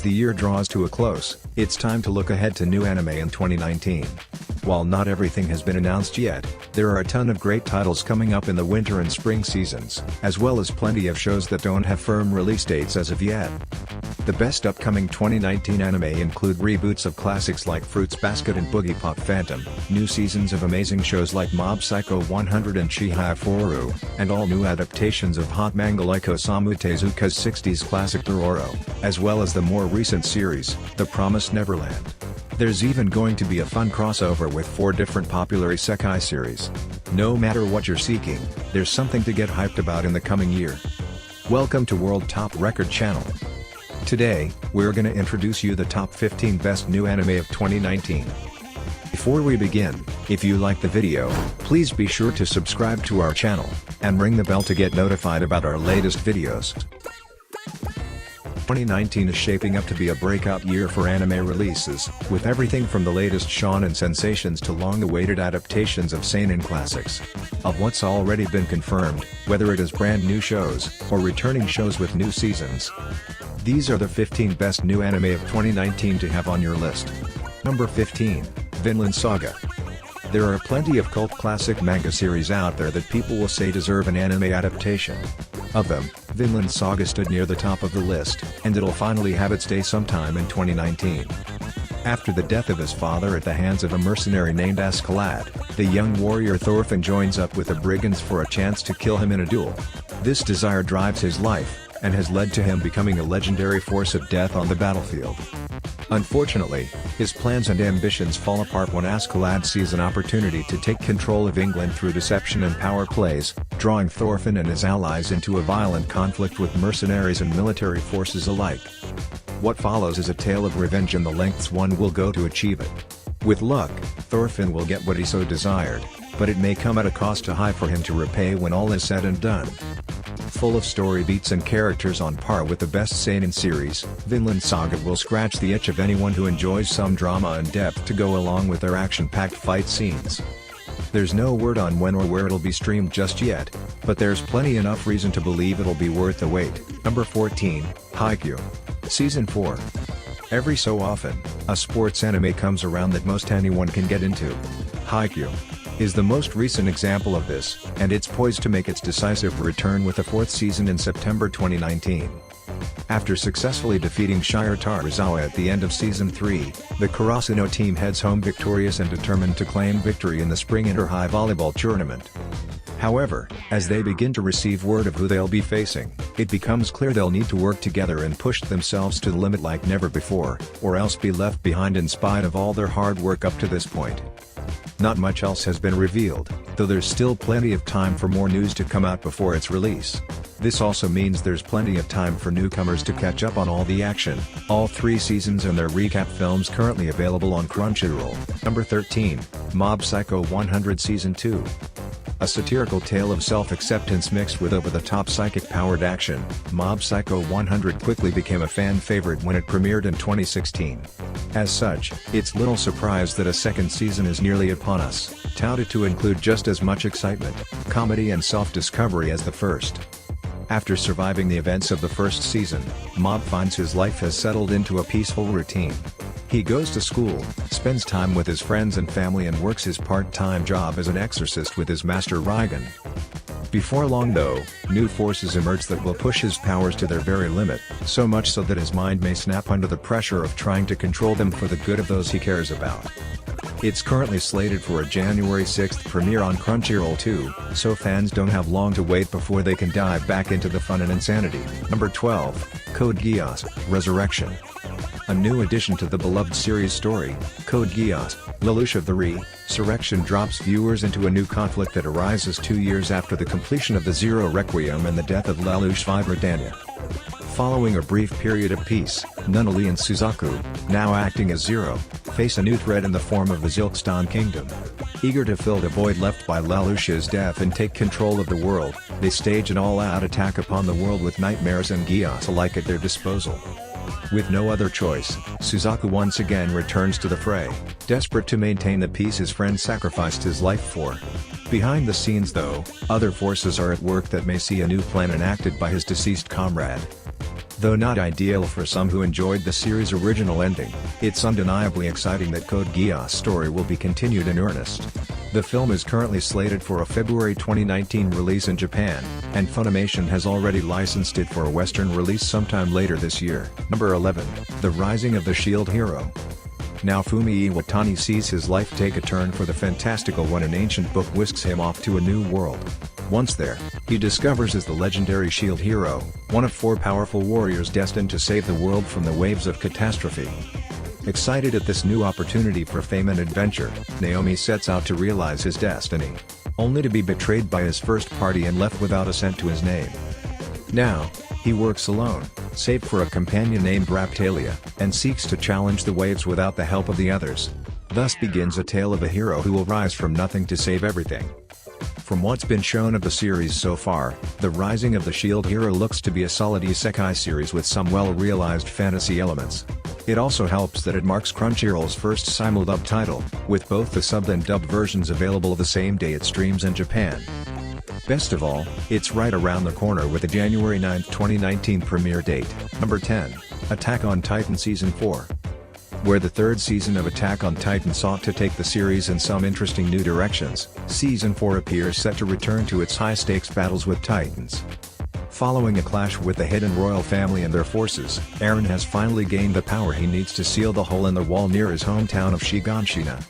As the year draws to a close, it's time to look ahead to new anime in 2019. While not everything has been announced yet, there are a ton of great titles coming up in the winter and spring seasons, as well as plenty of shows that don't have firm release dates as of yet. The best upcoming 2019 anime include reboots of classics like Fruits Basket and Boogie Pop Phantom, new seasons of amazing shows like Mob Psycho 100 and Chihaya Foru, and all new adaptations of hot manga like Osamu Tezuka's 60s classic Dororo, as well as the more recent series, The Promised Neverland. There's even going to be a fun crossover with 4 different popular isekai series. No matter what you're seeking, there's something to get hyped about in the coming year. Welcome to World Top Record Channel. Today, we're gonna introduce you the top 15 best new anime of 2019. Before we begin, if you like the video, please be sure to subscribe to our channel, and ring the bell to get notified about our latest videos. 2019 is shaping up to be a breakout year for anime releases, with everything from the latest shonen sensations to long-awaited adaptations of seinin classics. Of what's already been confirmed, whether it is brand new shows, or returning shows with new seasons. These are the 15 best new anime of 2019 to have on your list. Number 15, Finland Saga. There are plenty of cult classic manga series out there that people will say deserve an anime adaptation. Of them, Finland Saga stood near the top of the list, and it'll finally have its day sometime in 2019. After the death of his father at the hands of a mercenary named Askeladd, the young warrior Thorfinn joins up with the brigands for a chance to kill him in a duel. This desire drives his life, and has led to him becoming a legendary force of death on the battlefield. Unfortunately, his plans and ambitions fall apart when Askeladd sees an opportunity to take control of England through deception and power plays, drawing Thorfinn and his allies into a violent conflict with mercenaries and military forces alike. What follows is a tale of revenge and the lengths one will go to achieve it. With luck, Thorfinn will get what he so desired, but it may come at a cost too high for him to repay when all is said and done. Full of story beats and characters on par with the best seinen series, Finland Saga will scratch the itch of anyone who enjoys some drama and depth to go along with their action-packed fight scenes. There's no word on when or where it'll be streamed just yet, but there's plenty enough reason to believe it'll be worth the wait. Number 14, Haikyuu. Season 4. Every so often, a sports anime comes around that most anyone can get into. Haikyuu is the most recent example of this, and it's poised to make its decisive return with a 4th season in September 2019. After successfully defeating Shire Tarazawa at the end of Season 3, the Karasuno team heads home victorious and determined to claim victory in the spring inter-high volleyball tournament. However, as they begin to receive word of who they'll be facing, it becomes clear they'll need to work together and push themselves to the limit like never before, or else be left behind in spite of all their hard work up to this point. Not much else has been revealed, though there's still plenty of time for more news to come out before its release. This also means there's plenty of time for newcomers to catch up on all the action. All 3 seasons and their recap films currently available on Crunchyroll. Number 13, Mob Psycho 100 Season 2. A satirical tale of self-acceptance mixed with over-the-top psychic-powered action, Mob Psycho 100 quickly became a fan favorite when it premiered in 2016. As such, it's little surprise that a 2nd season is nearly upon us, touted to include just as much excitement, comedy and self-discovery as the first. After surviving the events of the 1st season, Mob finds his life has settled into a peaceful routine. He goes to school, spends time with his friends and family and works his part-time job as an exorcist with his master Reigen. Before long though, new forces emerge that will push his powers to their very limit, so much so that his mind may snap under the pressure of trying to control them for the good of those he cares about. It's currently slated for a January 6th premiere on Crunchyroll too, so fans don't have long to wait before they can dive back into the fun and insanity. Number 12, Code Geass, Resurrection. A new addition to the beloved series story, Code Geass, Lelouch of the Resurrection drops viewers into a new conflict that arises 2 years after the completion of the Zero Requiem and the death of Lelouch Vibradania. Following a brief period of peace, Nunnally and Suzaku, now acting as Zero, face a new threat in the form of the Zilkstan Kingdom. Eager to fill the void left by Lelouch's death and take control of the world, they stage an all-out attack upon the world with nightmares and Geass alike at their disposal. With no other choice, Suzaku once again returns to the fray, desperate to maintain the peace his friend sacrificed his life for. Behind the scenes though, other forces are at work that may see a new plan enacted by his deceased comrade. Though not ideal for some who enjoyed the series' original ending, it's undeniably exciting that Code Geass' story will be continued in earnest. The film is currently slated for a February 2019 release in Japan, and Funimation has already licensed it for a Western release sometime later this year. Number 11. The Rising of the Shield Hero. Now Fumi Iwatani sees his life take a turn for the fantastical when an ancient book whisks him off to a new world. Once there, he discovers as the legendary Shield Hero, one of 4 powerful warriors destined to save the world from the waves of catastrophe. Excited at this new opportunity for fame and adventure, Naomi sets out to realize his destiny, only to be betrayed by his first party and left without a cent to his name. Now, he works alone, save for a companion named Raptalia, and seeks to challenge the waves without the help of the others. Thus begins a tale of a hero who will rise from nothing to save everything. From what's been shown of the series so far, The Rising of the Shield Hero looks to be a solid isekai series with some well-realized fantasy elements. It also helps that it marks Crunchyroll's first simul-dub title, with both the subbed and dubbed versions available the same day it streams in Japan. Best of all, it's right around the corner with a January 9, 2019 premiere date. Number 10. Attack on Titan Season 4. Where the third season of Attack on Titan sought to take the series in some interesting new directions, Season 4 appears set to return to its high-stakes battles with Titans. Following a clash with the hidden royal family and their forces, Eren has finally gained the power he needs to seal the hole in the wall near his hometown of Shiganshina.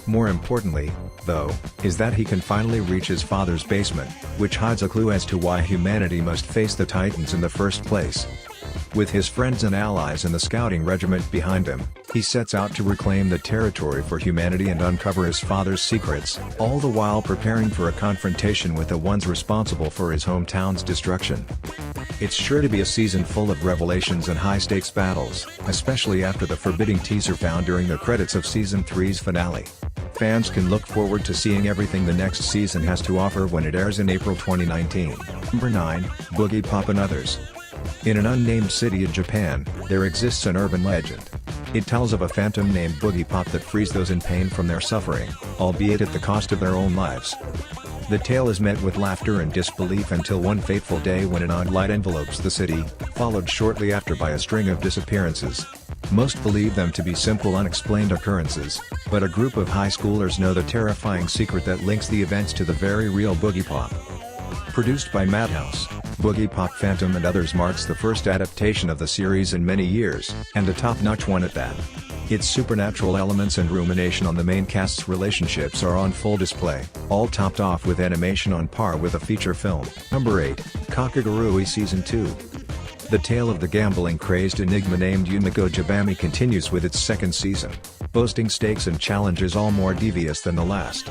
More importantly, though, is that he can finally reach his father's basement, which hides a clue as to why humanity must face the Titans in the first place. With his friends and allies and the scouting regiment behind him, he sets out to reclaim the territory for humanity and uncover his father's secrets, all the while preparing for a confrontation with the ones responsible for his hometown's destruction. It's sure to be a season full of revelations and high-stakes battles, especially after the forbidding teaser found during the credits of Season 3's finale. Fans can look forward to seeing everything the next season has to offer when it airs in April 2019. Number 9, Boogie Pop and Others. In an unnamed city in Japan, there exists an urban legend. It tells of a phantom named Boogie Pop that frees those in pain from their suffering, albeit at the cost of their own lives. The tale is met with laughter and disbelief until one fateful day when an odd light envelopes the city, followed shortly after by a string of disappearances. Most believe them to be simple unexplained occurrences, but a group of high schoolers know the terrifying secret that links the events to the very real Boogie Pop. Produced by Madhouse, Boogie Pop Phantom and Others marks the first adaptation of the series in many years, and a top-notch one at that. Its supernatural elements and rumination on the main cast's relationships are on full display, all topped off with animation on par with a feature film. Number 8, Kakegurui Season 2. The tale of the gambling-crazed enigma named Yumiko Jabami continues with its second season, boasting stakes and challenges all more devious than the last.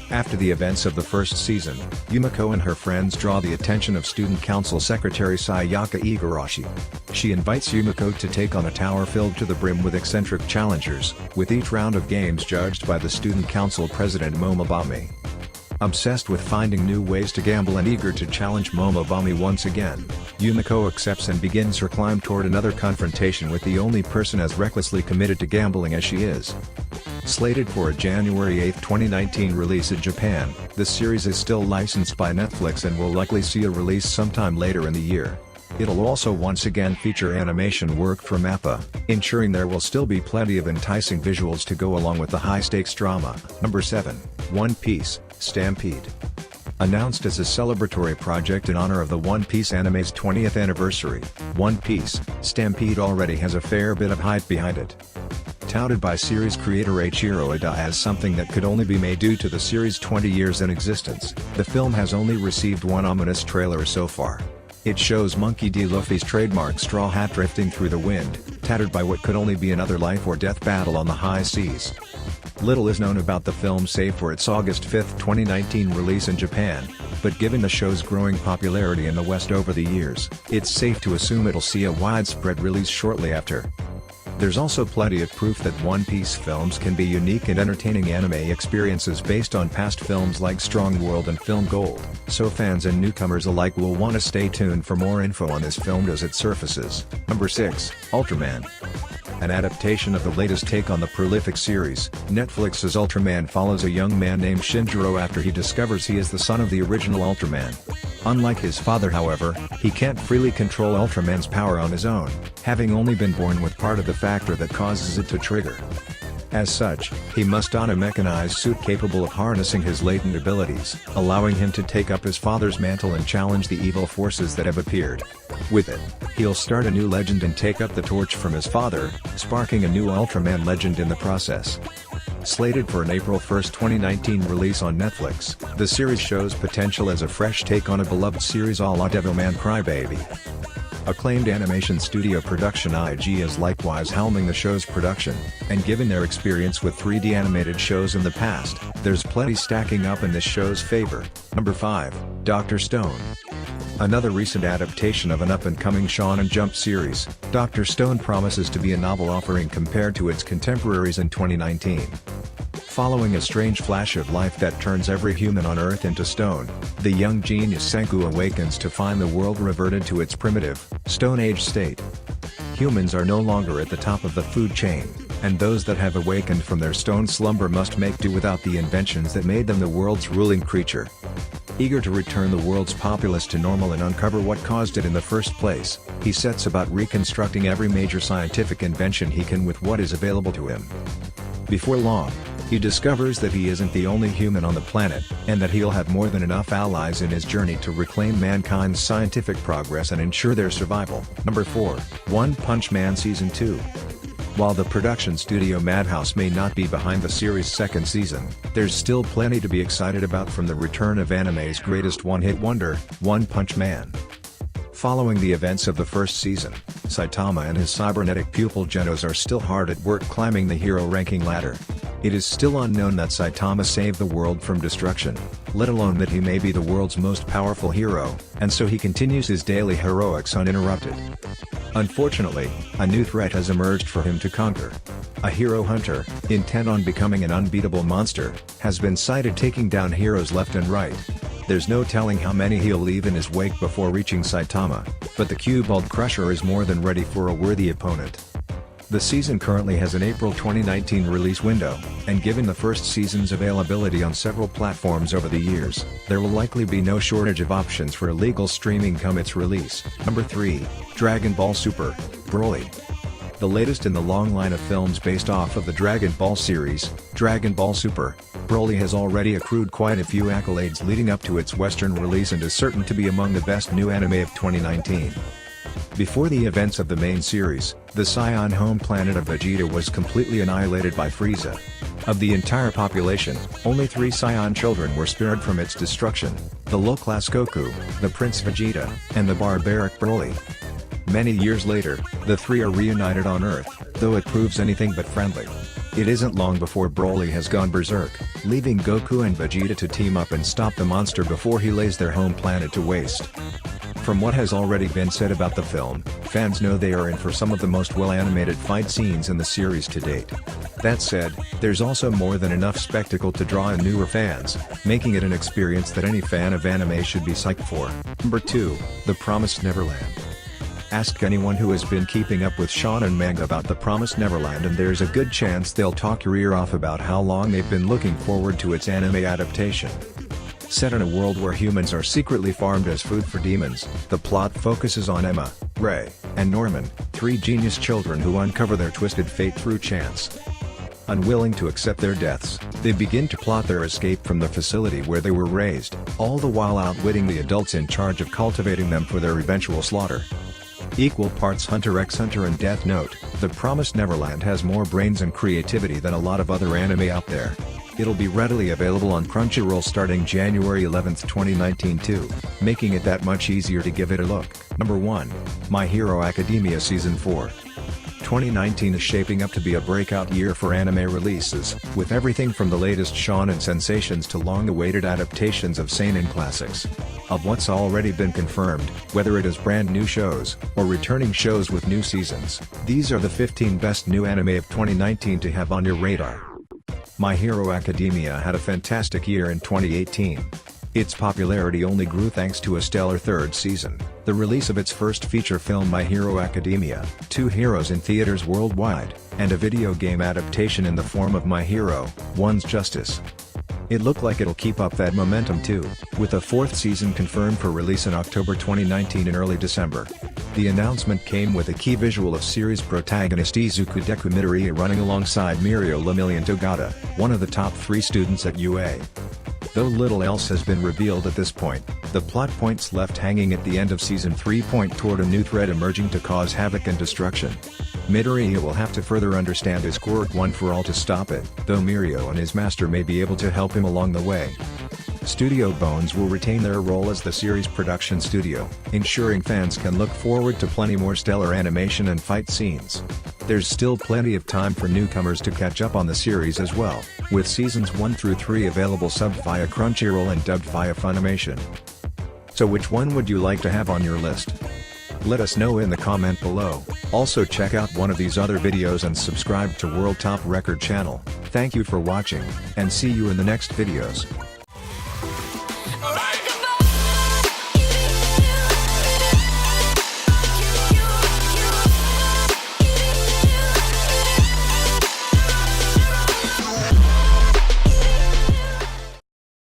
After the events of the first season, Yumiko and her friends draw the attention of Student Council Secretary Sayaka Igarashi. She invites Yumiko to take on a tower filled to the brim with eccentric challengers, with each round of games judged by the Student Council President Momobami. Obsessed with finding new ways to gamble and eager to challenge Momobami once again, Yumiko accepts and begins her climb toward another confrontation with the only person as recklessly committed to gambling as she is. Slated for a January 8, 2019 release in Japan, the series is still licensed by Netflix and will likely see a release sometime later in the year. It'll also once again feature animation work from Appa, ensuring there will still be plenty of enticing visuals to go along with the high-stakes drama. Number 7, One Piece Stampede. Announced as a celebratory project in honor of the One Piece anime's 20th anniversary, One Piece Stampede already has a fair bit of hype behind it. Touted by series creator Eiichiro Oda as something that could only be made due to the series' 20 years in existence, the film has only received one ominous trailer so far. It shows Monkey D. Luffy's trademark straw hat drifting through the wind, tattered by what could only be another life or death battle on the high seas. Little is known about the film save for its August 5, 2019 release in Japan, but given the show's growing popularity in the West over the years, it's safe to assume it'll see a widespread release shortly after. There's also plenty of proof that One Piece films can be unique and entertaining anime experiences based on past films like Strong World and Film Gold, so fans and newcomers alike will want to stay tuned for more info on this film as it surfaces. Number 6, Ultraman. An adaptation of the latest take on the prolific series, Netflix's Ultraman follows a young man named Shinjiro after he discovers he is the son of the original Ultraman. Unlike his father, however, he can't freely control Ultraman's power on his own, having only been born with part of the factor that causes it to trigger. As such, he must don a mechanized suit capable of harnessing his latent abilities, allowing him to take up his father's mantle and challenge the evil forces that have appeared. With it, he'll start a new legend and take up the torch from his father, sparking a new Ultraman legend in the process. Slated for an April 1, 2019 release on Netflix, the series shows potential as a fresh take on a beloved series a la Devilman Crybaby. Acclaimed animation studio Production IG is likewise helming the show's production, and given their experience with 3D animated shows in the past, there's plenty stacking up in this show's favor. Number 5, Dr. Stone. Another recent adaptation of an up-and-coming Shonen Jump series, Dr. Stone promises to be a novel offering compared to its contemporaries in 2019. Following a strange flash of life that turns every human on Earth into stone, the young genius Senku awakens to find the world reverted to its primitive, Stone Age state. Humans are no longer at the top of the food chain, and those that have awakened from their stone slumber must make do without the inventions that made them the world's ruling creature. Eager to return the world's populace to normal and uncover what caused it in the first place, he sets about reconstructing every major scientific invention he can with what is available to him. Before long, he discovers that he isn't the only human on the planet, and that he'll have more than enough allies in his journey to reclaim mankind's scientific progress and ensure their survival. Number 4, One Punch Man Season 2. While the production studio Madhouse may not be behind the series' second season, there's still plenty to be excited about from the return of anime's greatest one-hit wonder, One Punch Man. Following the events of the first season, Saitama and his cybernetic pupil Genos are still hard at work climbing the hero ranking ladder. It is still unknown that Saitama saved the world from destruction, let alone that he may be the world's most powerful hero, and so he continues his daily heroics uninterrupted. Unfortunately, a new threat has emerged for him to conquer. A hero hunter, intent on becoming an unbeatable monster, has been sighted taking down heroes left and right. There's no telling how many he'll leave in his wake before reaching Saitama, but the Cubald Crusher is more than ready for a worthy opponent. The season currently has an April 2019 release window, and given the first season's availability on several platforms over the years, there will likely be no shortage of options for illegal streaming come its release. Number 3, Dragon Ball Super, Broly. The latest in the long line of films based off of the Dragon Ball series, Dragon Ball Super, Broly has already accrued quite a few accolades leading up to its Western release and is certain to be among the best new anime of 2019. Before the events of the main series, the Saiyan home planet of Vegeta was completely annihilated by Frieza. Of the entire population, only 3 Saiyan children were spared from its destruction: the low-class Goku, the Prince Vegeta, and the barbaric Broly. Many years later, the 3 are reunited on Earth, though it proves anything but friendly. It isn't long before Broly has gone berserk, leaving Goku and Vegeta to team up and stop the monster before he lays their home planet to waste. From what has already been said about the film, fans know they are in for some of the most well-animated fight scenes in the series to date. That said, there's also more than enough spectacle to draw in newer fans, making it an experience that any fan of anime should be psyched for. Number 2, The Promised Neverland. Ask anyone who has been keeping up with shonen manga about The Promised Neverland and there's a good chance they'll talk your ear off about how long they've been looking forward to its anime adaptation. Set in a world where humans are secretly farmed as food for demons, the plot focuses on Emma, Ray, and Norman, 3 genius children who uncover their twisted fate through chance. Unwilling to accept their deaths, they begin to plot their escape from the facility where they were raised, all the while outwitting the adults in charge of cultivating them for their eventual slaughter. Equal parts Hunter x Hunter and Death Note, The Promised Neverland has more brains and creativity than a lot of other anime out there. It'll be readily available on Crunchyroll starting January 11, 2019 too, making it that much easier to give it a look. Number 1, My Hero Academia Season 4. 2019 is shaping up to be a breakout year for anime releases, with everything from the latest shonen sensations to long-awaited adaptations of seinen classics. Of what's already been confirmed, whether it is brand new shows, or returning shows with new seasons, these are the 15 best new anime of 2019 to have on your radar. My Hero Academia had a fantastic year in 2018. Its popularity only grew thanks to a stellar third season, the release of its first feature film My Hero Academia, 2 heroes in theaters worldwide, and a video game adaptation in the form of My Hero, One's Justice. It looked like it'll keep up that momentum too, with a fourth season confirmed for release in October 2019 and early December. The announcement came with a key visual of series protagonist Izuku Deku Midoriya running alongside Mirio Lemillion Togata, one of the top 3 students at UA. Though little else has been revealed at this point, the plot points left hanging at the end of Season 3 point toward a new threat emerging to cause havoc and destruction. Midoriya will have to further understand his quirk one for all to stop it, though Mirio and his master may be able to help him along the way. Studio Bones will retain their role as the series' production studio, ensuring fans can look forward to plenty more stellar animation and fight scenes. There's still plenty of time for newcomers to catch up on the series as well, with seasons 1 through 3 available subbed via Crunchyroll and dubbed via Funimation. So which one would you like to have on your list? Let us know in the comment below. Also check out one of these other videos and subscribe to World Top Record channel. Thank you for watching, and see you in the next videos.